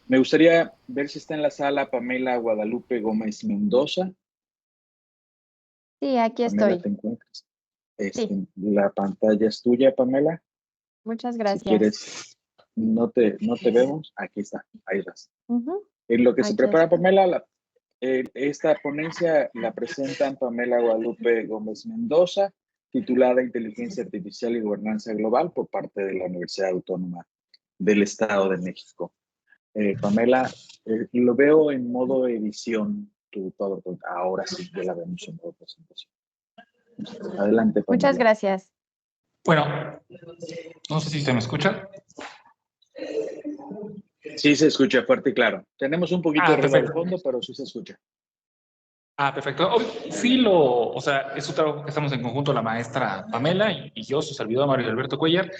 Me gustaría ver si está en la sala Pamela Guadalupe Gómez Mendoza. Sí, aquí Pamela, estoy. ¿te encuentras? Sí, La pantalla es tuya, Pamela. muchas Si gracias. quieres, no te vemos. Aquí está, ahí vas. Ujú, En lo que se aquí prepara estoy. Pamela, esta ponencia la presentan Pamela Guadalupe Gómez Mendoza, titulada Inteligencia Artificial y Gobernanza Global por parte de la Universidad Autónoma del Estado de México. Pamela, lo veo en modo edición, tu PowerPoint. Ahora sí, ya la vemos en modo presentación. Adelante, Muchas Pamela. gracias. Bueno, no sé si se me escucha. Sí se escucha fuerte y claro. Tenemos un poquito de ruido al Perfecto. fondo, pero sí se escucha. Perfecto. Sí, o sea, es un trabajo que estamos en conjunto la maestra Pamela y yo, su servidor Mario Alberto Cuellar.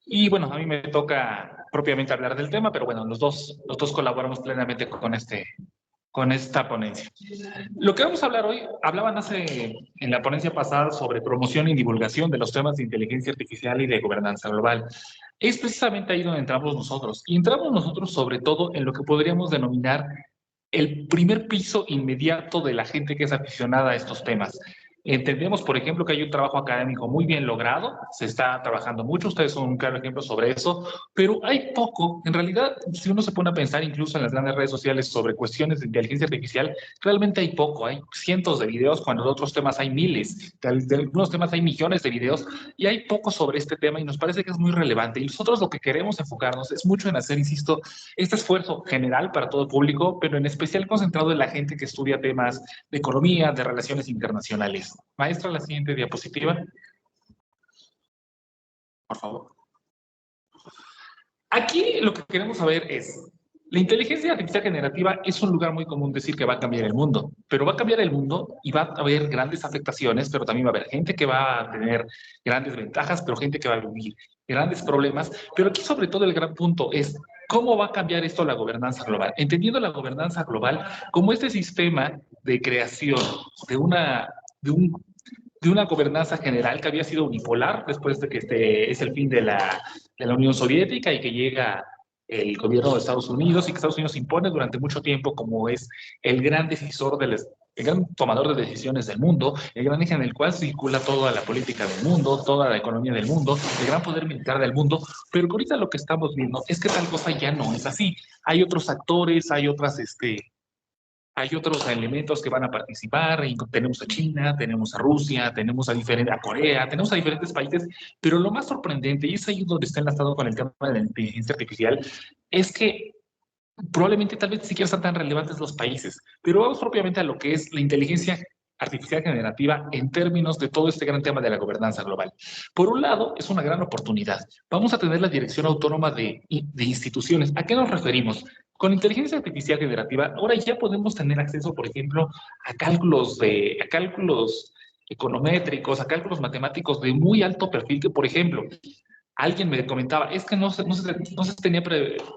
Y bueno, a mí me toca propiamente hablar del tema, pero bueno, los dos colaboramos plenamente con esta ponencia. Lo que vamos a hablar hoy, hablaban en la ponencia pasada sobre promoción y divulgación de los temas de inteligencia artificial y de gobernanza global. Es precisamente ahí donde entramos nosotros. Y entramos nosotros sobre todo en lo que podríamos denominar el primer piso inmediato de la gente que es aficionada a estos temas. Entendemos, por ejemplo, que hay un trabajo académico muy bien logrado, se está trabajando mucho, ustedes son un claro ejemplo sobre eso, pero hay poco, en realidad, si uno se pone a pensar incluso en las grandes redes sociales sobre cuestiones de inteligencia artificial, realmente hay poco, hay cientos de videos, cuando de otros temas hay miles, de algunos temas hay millones de videos, y hay poco sobre este tema y nos parece que es muy relevante. Y nosotros lo que queremos enfocarnos es mucho en hacer, insisto, este esfuerzo general para todo el público, pero en especial concentrado en la gente que estudia temas de economía, de relaciones internacionales. Maestra, la siguiente diapositiva, por favor. Aquí lo que queremos saber es, la inteligencia artificial generativa es un lugar muy común decir que va a cambiar el mundo, pero va a cambiar el mundo y va a haber grandes afectaciones, pero también va a haber gente que va a tener grandes ventajas, pero gente que va a vivir grandes problemas. Pero aquí sobre todo el gran punto es cómo va a cambiar esto la gobernanza global. Entendiendo la gobernanza global como este sistema de creación de de un de una gobernanza general que había sido unipolar después de que este es el fin de la Unión Soviética y que llega el gobierno de Estados Unidos y que Estados Unidos impone durante mucho tiempo como es el gran decisor el gran tomador de decisiones del mundo, el gran eje en el cual circula toda la política del mundo, toda la economía del mundo, el gran poder militar del mundo, pero ahorita lo que estamos viendo es que tal cosa ya no es así. Hay otros actores, hay otros elementos que van a participar, y tenemos a China, tenemos a Rusia, tenemos a Corea, tenemos a diferentes países, pero lo más sorprendente, y es ahí donde está enlazado con el tema de la inteligencia artificial, es que probablemente tal vez ni siquiera sean tan relevantes los países, pero vamos propiamente a lo que es la inteligencia artificial generativa en términos de todo este gran tema de la gobernanza global. Por un lado, es una gran oportunidad. Vamos a tener la dirección autónoma de instituciones. ¿A qué nos referimos? Con inteligencia artificial generativa, ahora ya podemos tener acceso, por ejemplo, a cálculos econométricos, a cálculos matemáticos de muy alto perfil que, por ejemplo, alguien me comentaba, es que no se tenía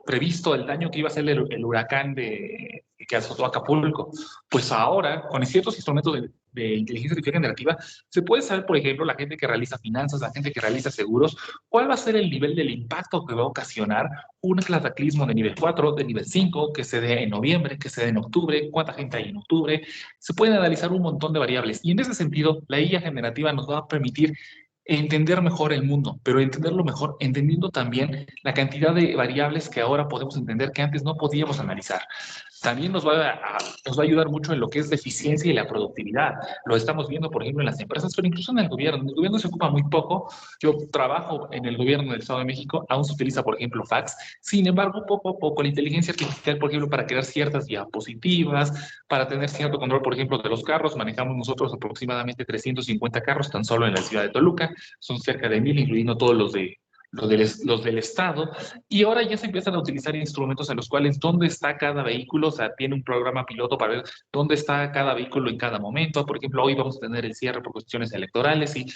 previsto el daño que iba a hacer el huracán que azotó Acapulco. Pues ahora, con ciertos instrumentos de inteligencia artificial generativa, se puede saber, por ejemplo, la gente que realiza finanzas, la gente que realiza seguros, cuál va a ser el nivel del impacto que va a ocasionar un cataclismo de nivel 4, de nivel 5, que se dé en noviembre, que se dé en octubre, cuánta gente hay en octubre. Se pueden analizar un montón de variables. Y en ese sentido, la IA generativa nos va a permitir entender mejor el mundo, pero entenderlo mejor, entendiendo también la cantidad de variables que ahora podemos entender que antes no podíamos analizar. También nos va a ayudar mucho en lo que es la eficiencia y la productividad. Lo estamos viendo, por ejemplo, en las empresas, pero incluso en el gobierno. En el gobierno se ocupa muy poco. Yo trabajo en el gobierno del Estado de México, aún se utiliza, por ejemplo, fax. Sin embargo, poco a poco, la inteligencia artificial, por ejemplo, para crear ciertas diapositivas, para tener cierto control, por ejemplo, de los carros, manejamos nosotros aproximadamente 350 carros tan solo en la ciudad de Toluca, son cerca de 1000, incluyendo todos los del Estado, y ahora ya se empiezan a utilizar instrumentos en los cuales dónde está cada vehículo, o sea, tiene un programa piloto para ver dónde está cada vehículo en cada momento. Por ejemplo, hoy vamos a tener el cierre por cuestiones electorales y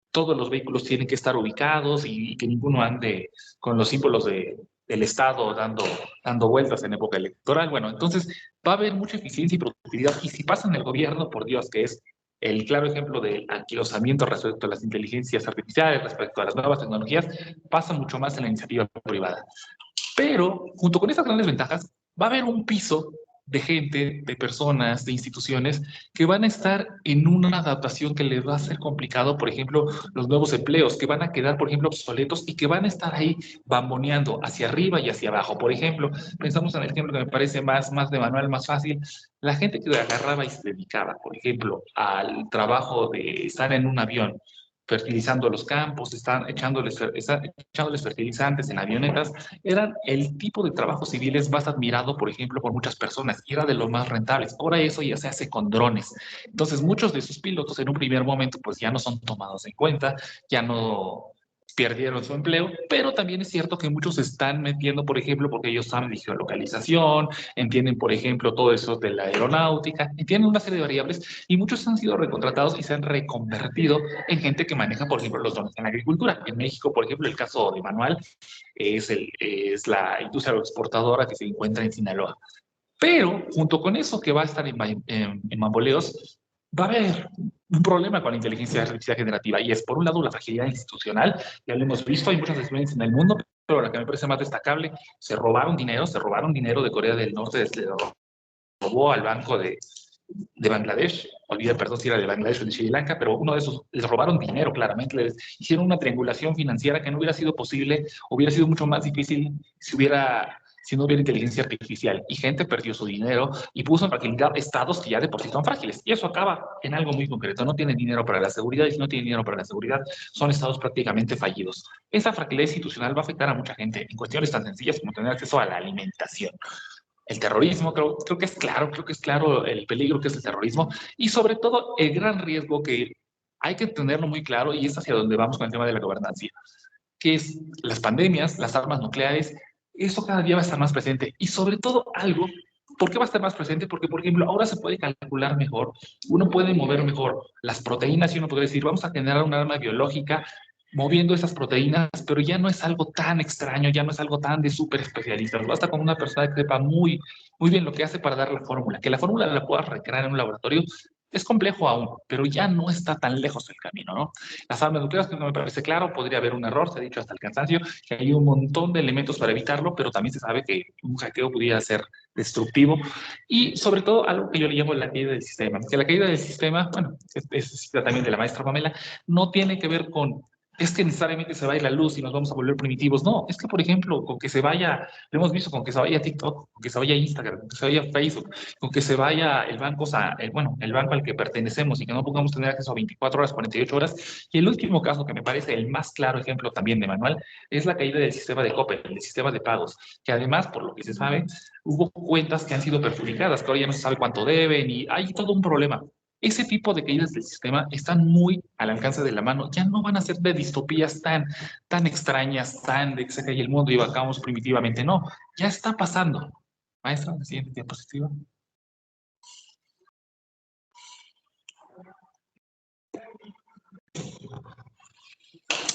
todos los vehículos tienen que estar ubicados y que ninguno ande con los símbolos del Estado dando vueltas en época electoral. Bueno, entonces va a haber mucha eficiencia y productividad. Y si pasa en el gobierno, por Dios, que es el claro ejemplo del anquilosamiento respecto a las inteligencias artificiales, respecto a las nuevas tecnologías, pasa mucho más en la iniciativa privada. Pero, junto con estas grandes ventajas, va a haber un piso de gente, de personas, de instituciones que van a estar en una adaptación que les va a ser complicado, por ejemplo, los nuevos empleos, que van a quedar, por ejemplo, obsoletos y que van a estar ahí bamboneando hacia arriba y hacia abajo. Por ejemplo, pensamos en el ejemplo que me parece más de manual, más fácil, la gente que agarraba y se dedicaba, por ejemplo, al trabajo de estar en un avión, fertilizando los campos, están echándoles fertilizantes en avionetas, eran el tipo de trabajos civiles más admirado, por ejemplo, por muchas personas, y era de los más rentables. Ahora eso ya se hace con drones. Entonces, muchos de sus pilotos en un primer momento, pues ya no son tomados en cuenta, ya no perdieron su empleo, pero también es cierto que muchos se están metiendo, por ejemplo, porque ellos saben de geolocalización, entienden, por ejemplo, todo eso de la aeronáutica, entienden una serie de variables y muchos han sido recontratados y se han reconvertido en gente que maneja, por ejemplo, los drones en la agricultura. En México, por ejemplo, el caso de Manuel es la industria agroexportadora que se encuentra en Sinaloa. Pero junto con eso que va a estar en Mamboleos, va a haber un problema con la inteligencia artificial generativa y es por un lado la fragilidad institucional, ya lo hemos visto, hay muchas experiencias en el mundo, pero la que me parece más destacable, se robaron dinero de Corea del Norte, se lo robó al banco de Bangladesh, olvida, perdón, si era de Bangladesh o de Sri Lanka, pero uno de esos, les robaron dinero claramente, les hicieron una triangulación financiera que no hubiera sido posible, hubiera sido mucho más difícil si no hubiera inteligencia artificial, y gente perdió su dinero y puso en fragilidad estados que ya de por sí son frágiles, y eso acaba en algo muy concreto, no tienen dinero para la seguridad, y si no tienen dinero para la seguridad, son estados prácticamente fallidos. Esa fragilidad institucional va a afectar a mucha gente en cuestiones tan sencillas como tener acceso a la alimentación. El terrorismo, creo que es claro el peligro que es el terrorismo y sobre todo el gran riesgo que hay que tenerlo muy claro y es hacia donde vamos con el tema de la gobernanza, que es las pandemias, las armas nucleares, eso cada día va a estar más presente y sobre todo algo, ¿por qué va a estar más presente? Porque, por ejemplo, ahora se puede calcular mejor, uno puede mover mejor las proteínas y uno puede decir, vamos a generar un arma biológica moviendo esas proteínas, pero ya no es algo tan extraño, ya no es algo tan de súper especialistas. Basta con una persona que sepa muy bien lo que hace para dar la fórmula. Que la fórmula la puedas recrear en un laboratorio es complejo aún, pero ya no está tan lejos el camino, ¿no? Las armas nucleares, que no me parece claro, podría haber un error, se ha dicho hasta el cansancio, que hay un montón de elementos para evitarlo, pero también se sabe que un hackeo pudiera ser destructivo. Y sobre todo, algo que yo le llamo la caída del sistema, que la caída del sistema, bueno, es también de la maestra Pamela, no tiene que ver con es que necesariamente se va a ir la luz y nos vamos a volver primitivos. No, es que, por ejemplo, con que se vaya, lo hemos visto, con que se vaya TikTok, con que se vaya Instagram, con que se vaya Facebook, con que se vaya el banco, el banco al que pertenecemos y que no podamos tener acceso a 24 horas, 48 horas. Y el último caso, que me parece el más claro ejemplo también de Manuel, es la caída del sistema de Coppel, el sistema de pagos, que además, por lo que se sabe, hubo cuentas que han sido perjudicadas, que ahora ya no se sabe cuánto deben y hay todo un problema. Ese tipo de caídas del sistema están muy al alcance de la mano. Ya no van a ser de distopías tan extrañas, tan de que se cae el mundo y vacamos primitivamente. No, ya está pasando. Maestra, la siguiente diapositiva.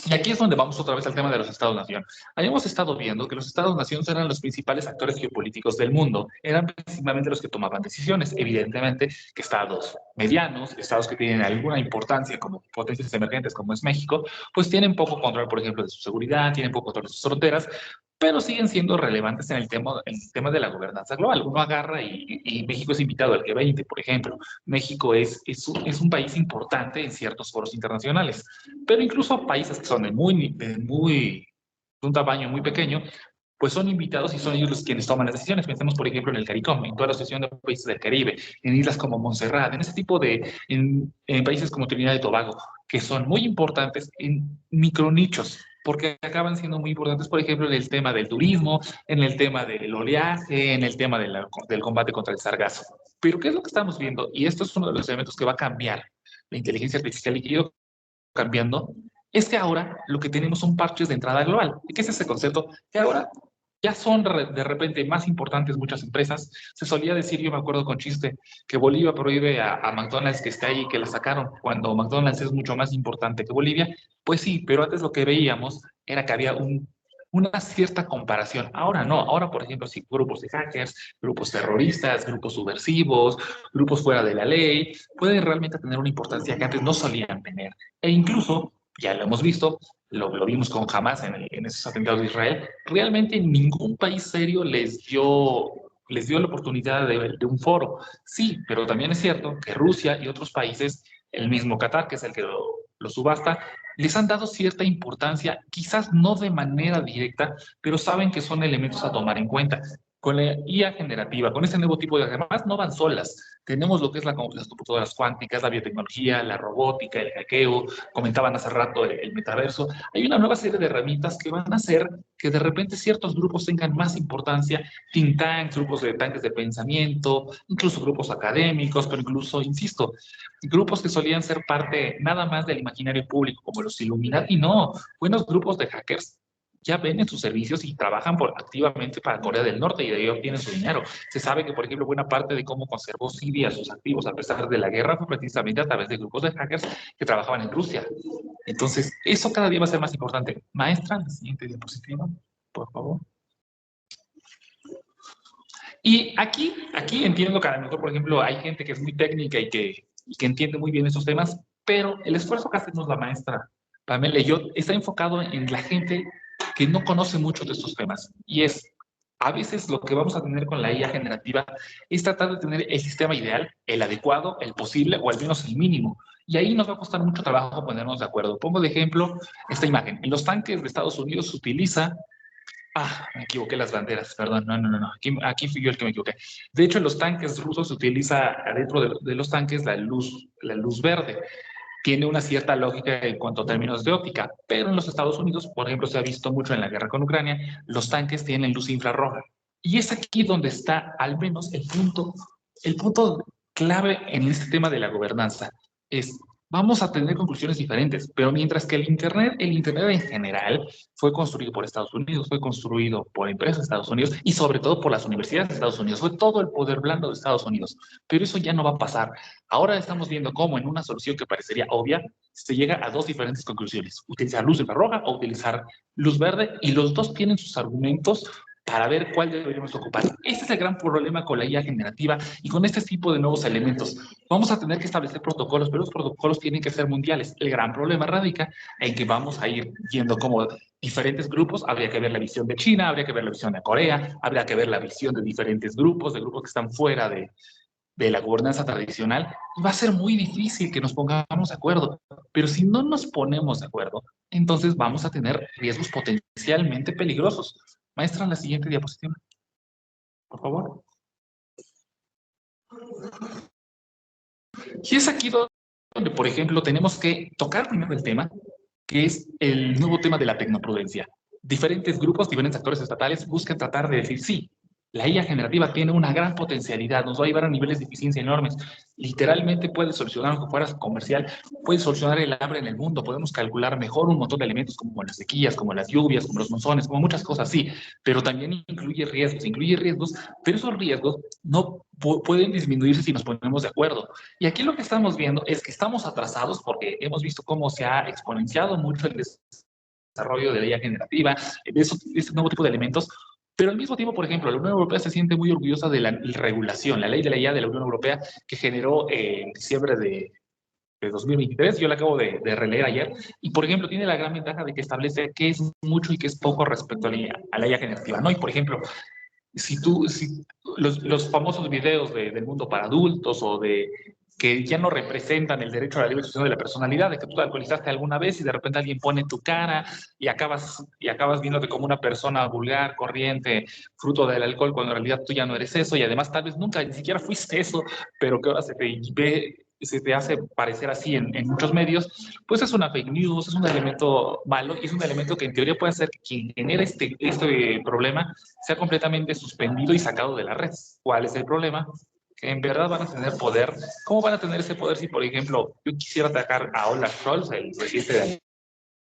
Y aquí es donde vamos otra vez al tema de los Estados-Nación. Habíamos estado viendo que los Estados-Nación eran los principales actores geopolíticos del mundo, eran principalmente los que tomaban decisiones. Evidentemente que estados medianos, estados que tienen alguna importancia como potencias emergentes como es México, pues tienen poco control, por ejemplo, de su seguridad, tienen poco control de sus fronteras, pero siguen siendo relevantes en el tema de la gobernanza global. Uno agarra y México es invitado al G20, por ejemplo. México es un país importante en ciertos foros internacionales, pero incluso países que son de un tamaño muy pequeño, pues son invitados y son ellos los quienes toman las decisiones. Pensemos, por ejemplo, en el CARICOM, en toda la Asociación de Países del Caribe, en islas como Montserrat, en ese tipo en países como Trinidad y Tobago, que son muy importantes en micronichos, porque acaban siendo muy importantes, por ejemplo, en el tema del turismo, en el tema del oleaje, en el tema del combate contra el sargazo. Pero ¿qué es lo que estamos viendo? Y esto es uno de los elementos que va a cambiar la inteligencia artificial y que yo cambiando, es que ahora lo que tenemos son parches de entrada global. ¿Y qué es ese concepto? Que ahora ya son de repente más importantes muchas empresas. Se solía decir, yo me acuerdo con chiste, que Bolivia prohíbe a McDonald's que está ahí, que la sacaron, cuando McDonald's es mucho más importante que Bolivia. Pues sí, pero antes lo que veíamos era que había una cierta comparación. Ahora no, ahora por ejemplo, si grupos de hackers, grupos terroristas, grupos subversivos, grupos fuera de la ley, pueden realmente tener una importancia que antes no solían tener. E incluso, ya lo hemos visto, lo vimos con Hamas en esos atentados de Israel, realmente ningún país serio les dio les dio la oportunidad de un foro. Sí, pero también es cierto que Rusia y otros países, el mismo Qatar, que es el que lo subasta, les han dado cierta importancia, quizás no de manera directa, pero saben que son elementos a tomar en cuenta. Con la IA generativa, con este nuevo tipo de... Además, no van solas. Tenemos lo que es las computadoras cuánticas, la biotecnología, la robótica, el hackeo, comentaban hace rato el metaverso. Hay una nueva serie de herramientas que van a hacer que de repente ciertos grupos tengan más importancia, think tanks, grupos de tanques de pensamiento, incluso grupos académicos, pero incluso, insisto, grupos que solían ser parte nada más del imaginario público, como los Illuminati, no, buenos grupos de hackers ya venden sus servicios y trabajan activamente para Corea del Norte y de ahí obtienen su dinero. Se sabe que, por ejemplo, buena parte de cómo conservó Siria sus activos a pesar de la guerra fue precisamente a través de grupos de hackers que trabajaban en Rusia. Entonces, eso cada día va a ser más importante. Maestra, la siguiente diapositiva, por favor. Y aquí entiendo que a lo mejor, por ejemplo, hay gente que es muy técnica y que entiende muy bien esos temas, pero el esfuerzo que hacemos la maestra Pamela y yo está enfocado en la gente que no conoce mucho de estos temas. Y es, a veces lo que vamos a tener con la IA generativa es tratar de tener el sistema ideal, el adecuado, el posible o al menos el mínimo. Y ahí nos va a costar mucho trabajo ponernos de acuerdo. Pongo de ejemplo esta imagen. En los tanques de Estados Unidos se utiliza... me equivoqué las banderas, perdón, no. Aquí fui yo el que me equivoqué. De hecho, en los tanques rusos se utiliza adentro de los tanques la luz verde. Tiene una cierta lógica en cuanto a términos de óptica, pero en los Estados Unidos, por ejemplo, se ha visto mucho en la guerra con Ucrania, los tanques tienen luz infrarroja. Y es aquí donde está al menos el punto clave en este tema de la gobernanza. Es, vamos a tener conclusiones diferentes, pero mientras que el Internet en general fue construido por Estados Unidos, fue construido por empresas de Estados Unidos y sobre todo por las universidades de Estados Unidos, fue todo el poder blando de Estados Unidos, pero eso ya no va a pasar. Ahora estamos viendo cómo en una solución que parecería obvia, se llega a dos diferentes conclusiones, utilizar luz infrarroja o utilizar luz verde, y los dos tienen sus argumentos para ver cuál deberíamos ocupar. Este es el gran problema con la IA generativa y con este tipo de nuevos elementos. Vamos a tener que establecer protocolos, pero los protocolos tienen que ser mundiales. El gran problema radica en que vamos a ir viendo cómo diferentes grupos, habría que ver la visión de China, habría que ver la visión de Corea, habría que ver la visión de diferentes grupos, de grupos que están fuera de la gobernanza tradicional, va a ser muy difícil que nos pongamos de acuerdo. Pero si no nos ponemos de acuerdo, entonces vamos a tener riesgos potencialmente peligrosos. Maestra, la siguiente diapositiva, por favor. Y es aquí donde, por ejemplo, tenemos que tocar primero el tema, que es el nuevo tema de la tecnoprudencia. Diferentes grupos, diferentes actores estatales buscan tratar de decir, sí, la IA generativa tiene una gran potencialidad, nos va a llevar a niveles de eficiencia enormes. Literalmente puede solucionar, aunque fuera comercial, puede solucionar el hambre en el mundo. Podemos calcular mejor un montón de elementos como las sequías, como las lluvias, como los monzones, como muchas cosas, sí. Pero también incluye riesgos, pero esos riesgos no pueden disminuirse si nos ponemos de acuerdo. Y aquí lo que estamos viendo es que estamos atrasados porque hemos visto cómo se ha exponenciado mucho el desarrollo de la IA generativa, de este nuevo tipo de elementos. Pero al mismo tiempo, por ejemplo, la Unión Europea se siente muy orgullosa de la regulación, la ley de la IA de la Unión Europea que generó en diciembre de 2023, yo la acabo de releer ayer, y por ejemplo tiene la gran ventaja de que establece qué es mucho y qué es poco respecto a la IA generativa, ¿no? Y por ejemplo, si los famosos videos del mundo para adultos o de que ya no representan el derecho a la libre expresión de la personalidad, de que tú te alcoholizaste alguna vez y de repente alguien pone tu cara y acabas viéndote como una persona vulgar, corriente, fruto del alcohol, cuando en realidad tú ya no eres eso y además tal vez nunca ni siquiera fuiste eso, pero que ahora se te hace parecer así en muchos medios, pues es una fake news, es un elemento malo y es un elemento que en teoría puede hacer que quien genera este problema sea completamente suspendido y sacado de la red. ¿Cuál es el problema? Que en verdad van a tener poder. ¿Cómo van a tener ese poder si, por ejemplo, yo quisiera atacar a Olaf Scholz, el presidente de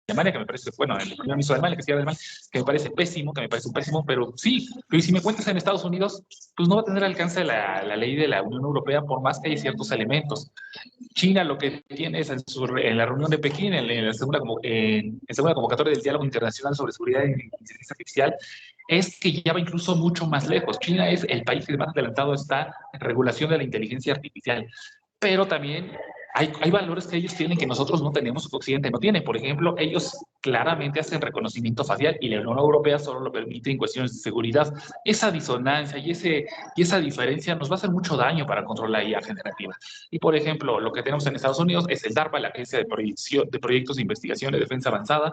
Alemania, que me parece, bueno, el primer ministro de Alemania, que sí, Alemania, que me parece pésimo, pero sí, pero si me cuentas en Estados Unidos, pues no va a tener alcance la ley de la Unión Europea por más que haya ciertos elementos. China lo que tiene es en la reunión de Pekín, en la segunda convocatoria del Diálogo Internacional sobre Seguridad e Inteligencia Artificial, es que ya va incluso mucho más lejos. China es el país que más adelantado está en regulación de la inteligencia artificial, pero también hay valores que ellos tienen que nosotros no tenemos, que Occidente no tiene. Por ejemplo, ellos claramente hacen reconocimiento facial y la Unión Europea solo lo permite en cuestiones de seguridad. Esa disonancia y esa diferencia nos va a hacer mucho daño para controlar la IA generativa. Y, por ejemplo, lo que tenemos en Estados Unidos es el DARPA, la Agencia de Proyectos de Investigación y Defensa Avanzada,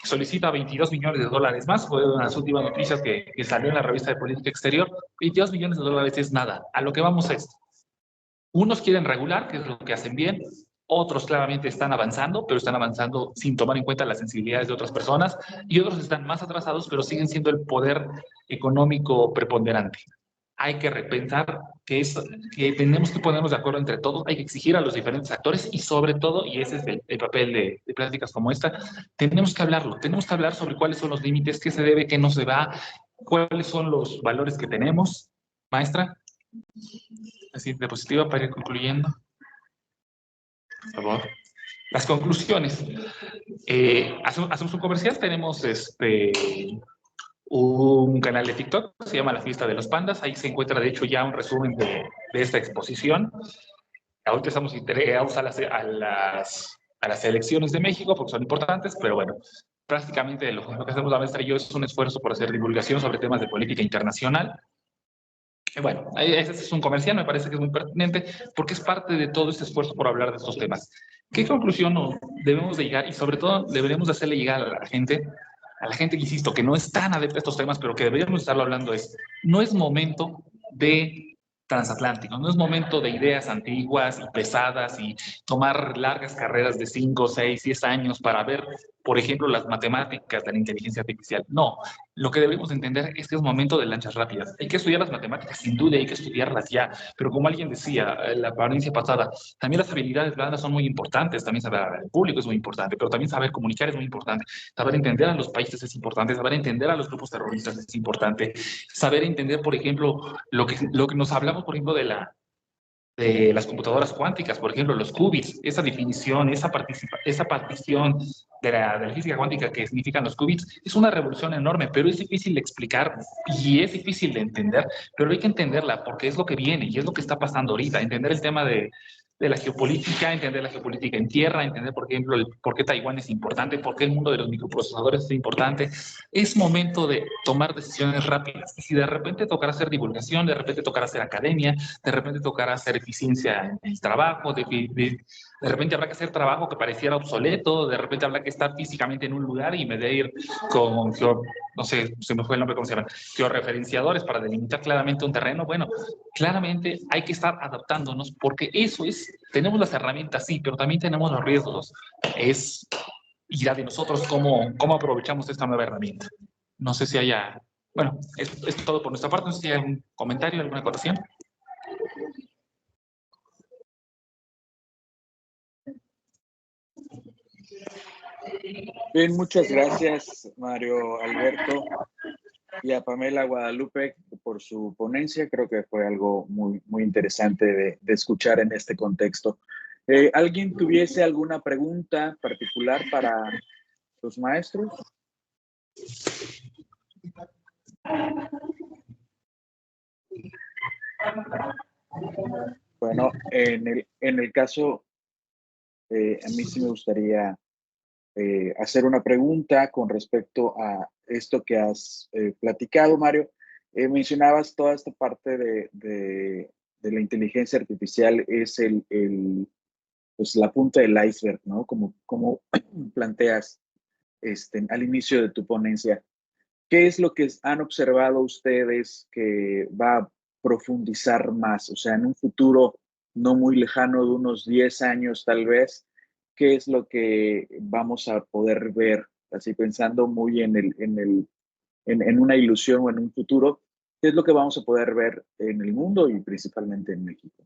que solicita $22 millones más. Fue una de las últimas noticias que salió en la revista de Política Exterior. $22 millones es nada. A lo que vamos es, unos quieren regular, que es lo que hacen bien, otros claramente están avanzando, pero están avanzando sin tomar en cuenta las sensibilidades de otras personas, y otros están más atrasados, pero siguen siendo el poder económico preponderante. Hay que repensar que tenemos que ponernos de acuerdo entre todos, hay que exigir a los diferentes actores y sobre todo, y ese es el papel de pláticas como esta, tenemos que hablar sobre cuáles son los límites, qué se debe, qué no se va, cuáles son los valores que tenemos. Maestra, así diapositiva para ir concluyendo. Por favor. Las conclusiones. Hacemos un comercial, tenemos un canal de TikTok, se llama La Fiesta de los Pandas, ahí se encuentra de hecho ya un resumen de esta exposición. Ahorita estamos integrados a las elecciones de México porque son importantes, pero bueno, prácticamente lo que hacemos la maestra y yo es un esfuerzo por hacer divulgación sobre temas de política internacional. Bueno, ese es un comercial, me parece que es muy pertinente porque es parte de todo este esfuerzo por hablar de estos temas. ¿Qué conclusión debemos de llegar? Y sobre todo deberemos de hacerle llegar a la gente, insisto, que no es tan adepta a estos temas, pero que deberíamos estarlo hablando no es momento de transatlántico, no es momento de ideas antiguas y pesadas y tomar largas carreras de 5, 6, 10 años para ver, por ejemplo, las matemáticas de la inteligencia artificial. No, lo que debemos entender es que es momento de lanchas rápidas. Hay que estudiar las matemáticas, sin duda, hay que estudiarlas ya, pero como alguien decía en la ponencia pasada, también las habilidades blandas son muy importantes, también saber hablar al público es muy importante, pero también saber comunicar es muy importante, saber entender a los países es importante, saber entender a los grupos terroristas es importante, saber entender, por ejemplo, lo que nos hablamos, por ejemplo, de las computadoras cuánticas, por ejemplo, los qubits, esa definición, esa partición de la física cuántica que significan los qubits, es una revolución enorme, pero es difícil de explicar y es difícil de entender, pero hay que entenderla porque es lo que viene y es lo que está pasando ahorita, entender el tema de la geopolítica, entender la geopolítica en tierra, entender, por ejemplo, por qué Taiwán es importante, por qué el mundo de los microprocesadores es importante. Es momento de tomar decisiones rápidas. Y si de repente tocará hacer divulgación, de repente tocará hacer academia, de repente tocará hacer eficiencia en el trabajo, de repente habrá que hacer trabajo que pareciera obsoleto, de repente habrá que estar físicamente en un lugar y me de ir con, no sé, se me fue el nombre, ¿cómo se llama? Georreferenciadores para delimitar claramente un terreno. Bueno, claramente hay que estar adaptándonos porque eso es, tenemos las herramientas, sí, pero también tenemos los riesgos. Irá de nosotros cómo aprovechamos esta nueva herramienta. No sé si haya, bueno, es todo por nuestra parte, no sé si hay algún comentario, alguna acotación. Bien, muchas gracias, Mario Alberto, y a Pamela Guadalupe por su ponencia. Creo que fue algo muy, muy interesante de escuchar en este contexto. ¿Alguien tuviese alguna pregunta particular para los maestros? Bueno, en el caso, a mí sí me gustaría hacer una pregunta con respecto a esto que has platicado, Mario. Mencionabas toda esta parte de la inteligencia artificial es pues la punta del iceberg, ¿no? Como planteas al inicio de tu ponencia. ¿Qué es lo que han observado ustedes que va a profundizar más? O sea, en un futuro no muy lejano de unos 10 años tal vez, ¿qué es lo que vamos a poder ver? Así pensando muy en una ilusión o en un futuro, ¿qué es lo que vamos a poder ver en el mundo y principalmente en México?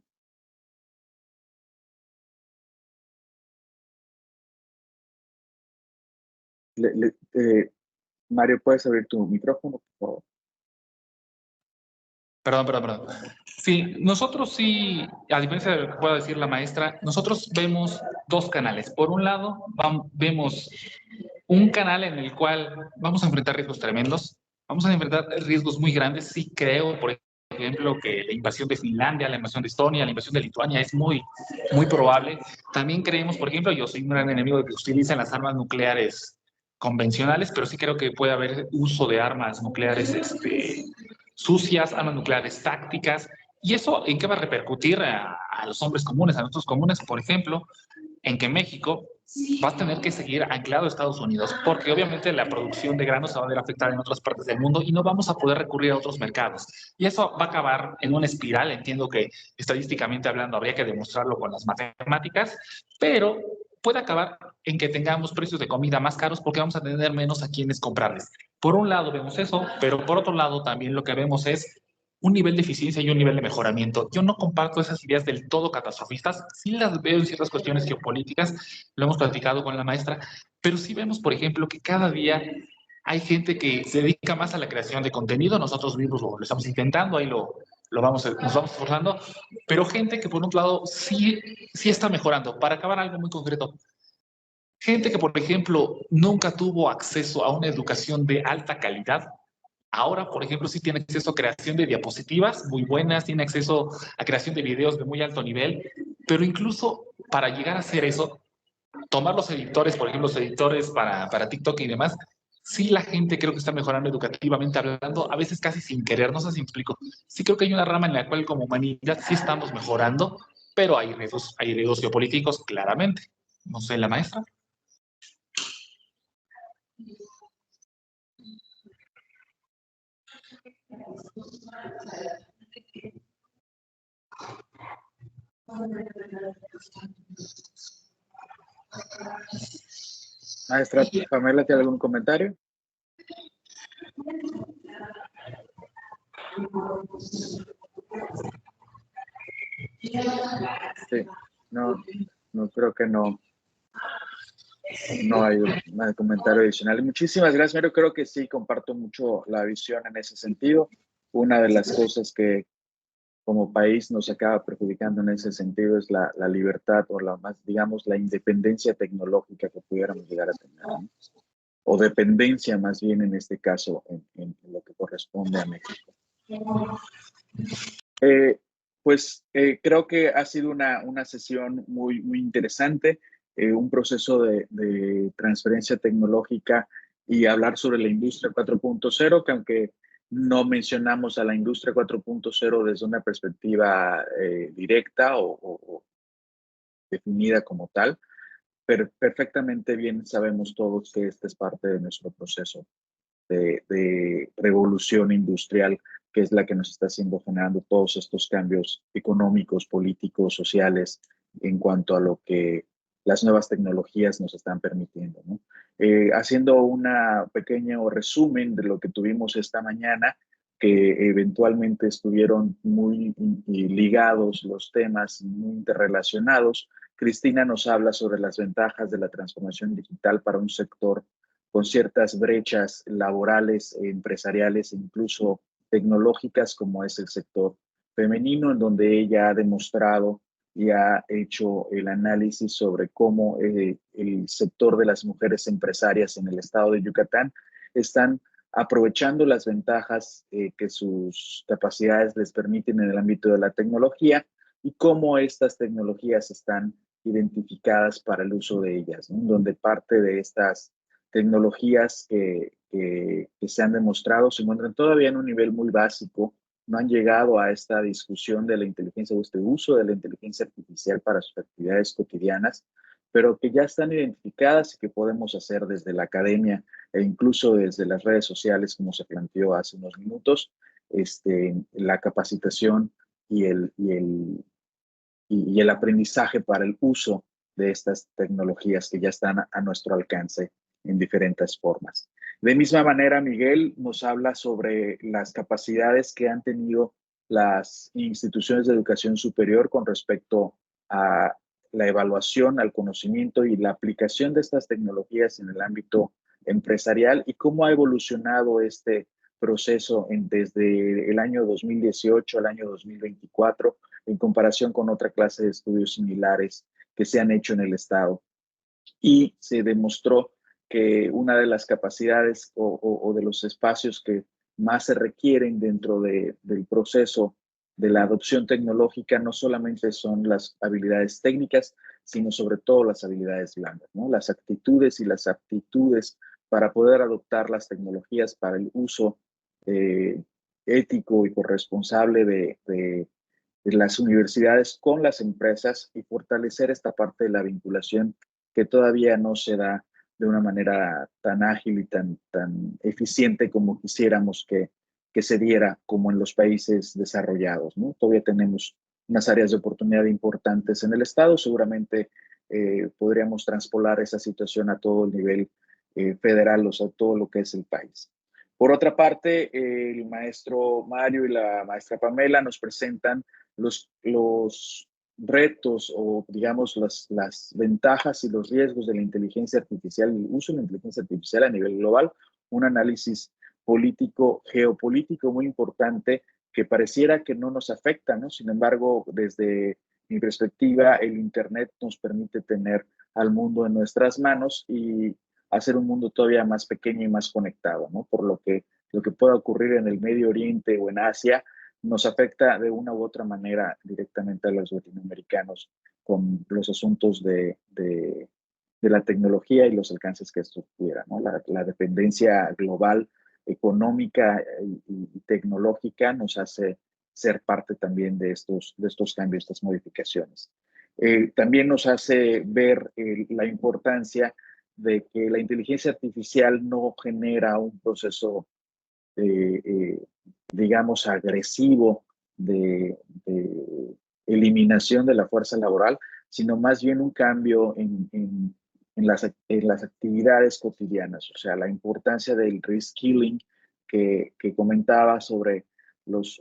Mario, ¿puedes abrir tu micrófono, por favor? Perdón. Sí, nosotros sí, a diferencia de lo que pueda decir la maestra, nosotros vemos dos canales. Por un lado, vemos un canal en el cual vamos a enfrentar riesgos tremendos, vamos a enfrentar riesgos muy grandes. Sí creo, por ejemplo, que la invasión de Finlandia, la invasión de Estonia, la invasión de Lituania es muy probable. También creemos, por ejemplo, yo soy un gran enemigo de que utilicen las armas nucleares convencionales, pero sí creo que puede haber uso de armas nucleares sucias, armas nucleares tácticas. ¿Y eso en qué va a repercutir a los hombres comunes, a nosotros comunes? Por ejemplo, en que México va a tener que seguir anclado a Estados Unidos, porque obviamente la producción de granos se va a ver afectada en otras partes del mundo y no vamos a poder recurrir a otros mercados. Y eso va a acabar en una espiral. Entiendo que estadísticamente hablando habría que demostrarlo con las matemáticas, pero puede acabar en que tengamos precios de comida más caros porque vamos a tener menos a quienes comprarles. Por un lado vemos eso, pero por otro lado también lo que vemos es un nivel de eficiencia y un nivel de mejoramiento. Yo no comparto esas ideas del todo catastrofistas, sí las veo en ciertas cuestiones geopolíticas, lo hemos platicado con la maestra, pero sí vemos, por ejemplo, que cada día hay gente que se dedica más a la creación de contenido, nosotros mismos lo estamos intentando, ahí nos vamos esforzando, pero gente que por un lado sí está mejorando. Para acabar algo muy concreto, gente que, por ejemplo, nunca tuvo acceso a una educación de alta calidad, ahora, por ejemplo, sí tiene acceso a creación de diapositivas muy buenas, tiene acceso a creación de videos de muy alto nivel, pero incluso para llegar a hacer eso, tomar los editores, por ejemplo, los editores para TikTok y demás, sí la gente creo que está mejorando educativamente hablando, a veces casi sin querer, no sé si me explico. Sí creo que hay una rama en la cual como humanidad sí estamos mejorando, pero hay riesgos geopolíticos claramente. No sé, la maestra. Maestra Pamela, ¿tiene algún comentario? Sí, no creo que no hay un comentario adicional. Muchísimas gracias, Mario. Creo que sí, comparto mucho la visión en ese sentido. Una de las cosas que como país nos acaba perjudicando en ese sentido es la libertad o digamos, la independencia tecnológica que pudiéramos llegar a tener, ¿no? O dependencia más bien en este caso en lo que corresponde a México. Creo que ha sido una sesión muy interesante, un proceso de transferencia tecnológica y hablar sobre la industria 4.0, que aunque no mencionamos a la industria 4.0 desde una perspectiva directa o definida como tal, pero perfectamente bien sabemos todos que esta es parte de nuestro proceso de revolución industrial, que es la que nos está haciendo generando todos estos cambios económicos, políticos, sociales, en cuanto a lo que las nuevas tecnologías nos están permitiendo, ¿no? Haciendo un pequeño resumen de lo que tuvimos esta mañana, que eventualmente estuvieron muy ligados los temas, muy interrelacionados. Cristina nos habla sobre las ventajas de la transformación digital para un sector con ciertas brechas laborales, empresariales e incluso tecnológicas, como es el sector femenino, en donde ella ha demostrado y ha hecho el análisis sobre cómo el sector de las mujeres empresarias en el estado de Yucatán están aprovechando las ventajas que sus capacidades les permiten en el ámbito de la tecnología y cómo estas tecnologías están identificadas para el uso de ellas, ¿no? Donde parte de estas tecnologías que se han demostrado se encuentran todavía en un nivel muy básico, no han llegado a esta discusión de la inteligencia o este uso de la inteligencia artificial para sus actividades cotidianas, pero que ya están identificadas y que podemos hacer desde la academia e incluso desde las redes sociales, como se planteó hace unos minutos, la capacitación y el aprendizaje para el uso de estas tecnologías que ya están a nuestro alcance en diferentes formas. De misma manera, Miguel nos habla sobre las capacidades que han tenido las instituciones de educación superior con respecto a la evaluación, al conocimiento y la aplicación de estas tecnologías en el ámbito empresarial y cómo ha evolucionado este proceso desde el año 2018 al año 2024 en comparación con otra clase de estudios similares que se han hecho en el Estado. Y se demostró que una de las capacidades o de los espacios que más se requieren dentro del proceso de la adopción tecnológica no solamente son las habilidades técnicas, sino sobre todo las habilidades blandas, ¿no? Las actitudes y las aptitudes para poder adoptar las tecnologías para el uso ético y corresponsable de las universidades con las empresas y fortalecer esta parte de la vinculación que todavía no se da de una manera tan ágil y tan eficiente como quisiéramos que se diera como en los países desarrollados, ¿no? Todavía tenemos unas áreas de oportunidad importantes en el Estado, seguramente podríamos transpolar esa situación a todo el nivel federal, o sea, todo lo que es el país. Por otra parte, el maestro Mario y la maestra Pamela nos presentan los retos o, digamos, las ventajas y los riesgos de la inteligencia artificial, el uso de la inteligencia artificial a nivel global, un análisis político, geopolítico muy importante que pareciera que no nos afecta, ¿no? Sin embargo, desde mi perspectiva, el Internet nos permite tener al mundo en nuestras manos y hacer un mundo todavía más pequeño y más conectado, ¿no? Por lo que pueda ocurrir en el Medio Oriente o en Asia nos afecta de una u otra manera directamente a los latinoamericanos con los asuntos de la tecnología y los alcances que esto tuviera, ¿no? La dependencia global, económica y tecnológica nos hace ser parte también de estos cambios, estas modificaciones. También nos hace ver la importancia de que la inteligencia artificial no genera un proceso digamos, agresivo de eliminación de la fuerza laboral, sino más bien un cambio en las actividades cotidianas, o sea, la importancia del reskilling que comentaba sobre los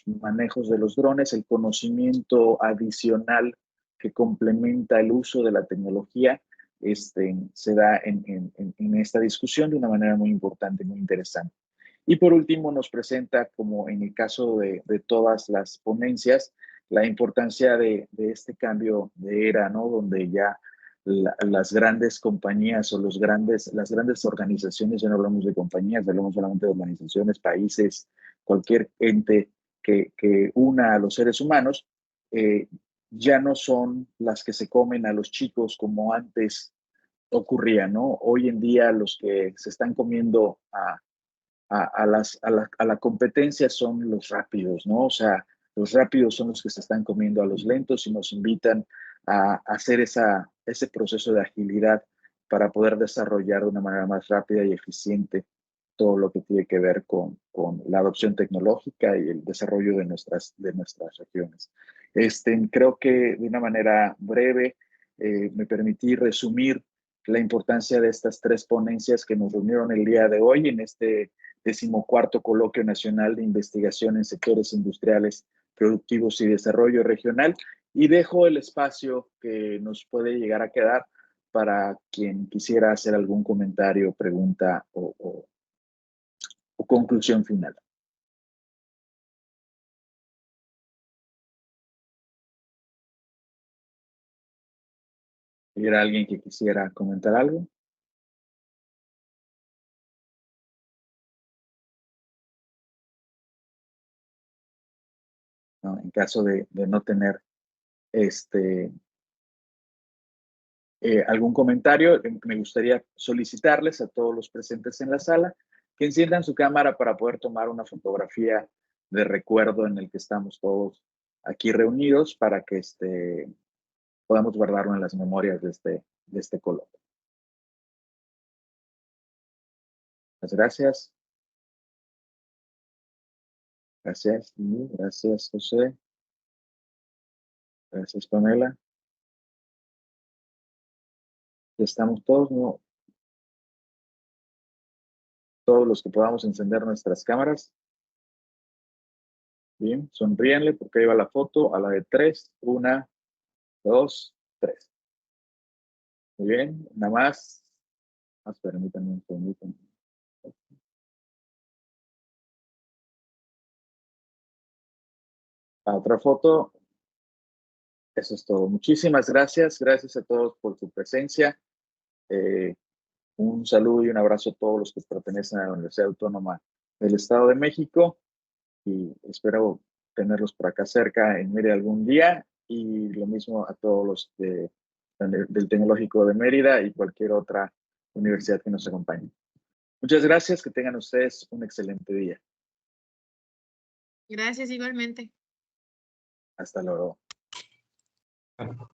manejos de los drones, el conocimiento adicional que complementa el uso de la tecnología, se da en esta discusión de una manera muy importante, muy interesante. Y por último nos presenta, como en el caso de todas las ponencias, la importancia de este cambio de era, ¿no? Donde ya las grandes compañías o las grandes organizaciones, ya no hablamos de compañías, hablamos solamente de organizaciones, países, cualquier ente que una a los seres humanos, ya no son las que se comen a los chicos como antes ocurría, ¿no? Hoy en día los que se están comiendo a la competencia son los rápidos, ¿no? O sea, los rápidos son los que se están comiendo a los lentos y nos invitan a hacer ese proceso de agilidad para poder desarrollar de una manera más rápida y eficiente todo lo que tiene que ver con la adopción tecnológica y el desarrollo de nuestras regiones. Creo que de una manera breve me permití resumir la importancia de estas tres ponencias que nos reunieron el día de hoy en este 14º Coloquio Nacional de Investigación en Sectores Industriales, Productivos y Desarrollo Regional, y dejo el espacio que nos puede llegar a quedar para quien quisiera hacer algún comentario, pregunta o conclusión final. ¿Hubiera alguien que quisiera comentar algo? No, en caso de no tener algún comentario, me gustaría solicitarles a todos los presentes en la sala que enciendan su cámara para poder tomar una fotografía de recuerdo en el que estamos todos aquí reunidos para que podamos guardarlo en las memorias de este coloquio. Muchas gracias. Gracias, gracias, José. Gracias, Pamela. Ya estamos todos, ¿no? Todos los que podamos encender nuestras cámaras. Bien, sonríenle porque ahí va la foto a la de 3. 1, 2, 3. Muy bien, nada más. Permítanme un segundito. A otra foto. Eso es todo. Muchísimas gracias. Gracias a todos por su presencia. Un saludo y un abrazo a todos los que pertenecen a la Universidad Autónoma del Estado de México y espero tenerlos por acá cerca en Mérida algún día, y lo mismo a todos los del Tecnológico de Mérida y cualquier otra universidad que nos acompañe. Muchas gracias, que tengan ustedes un excelente día. Gracias igualmente. Hasta luego. Bueno.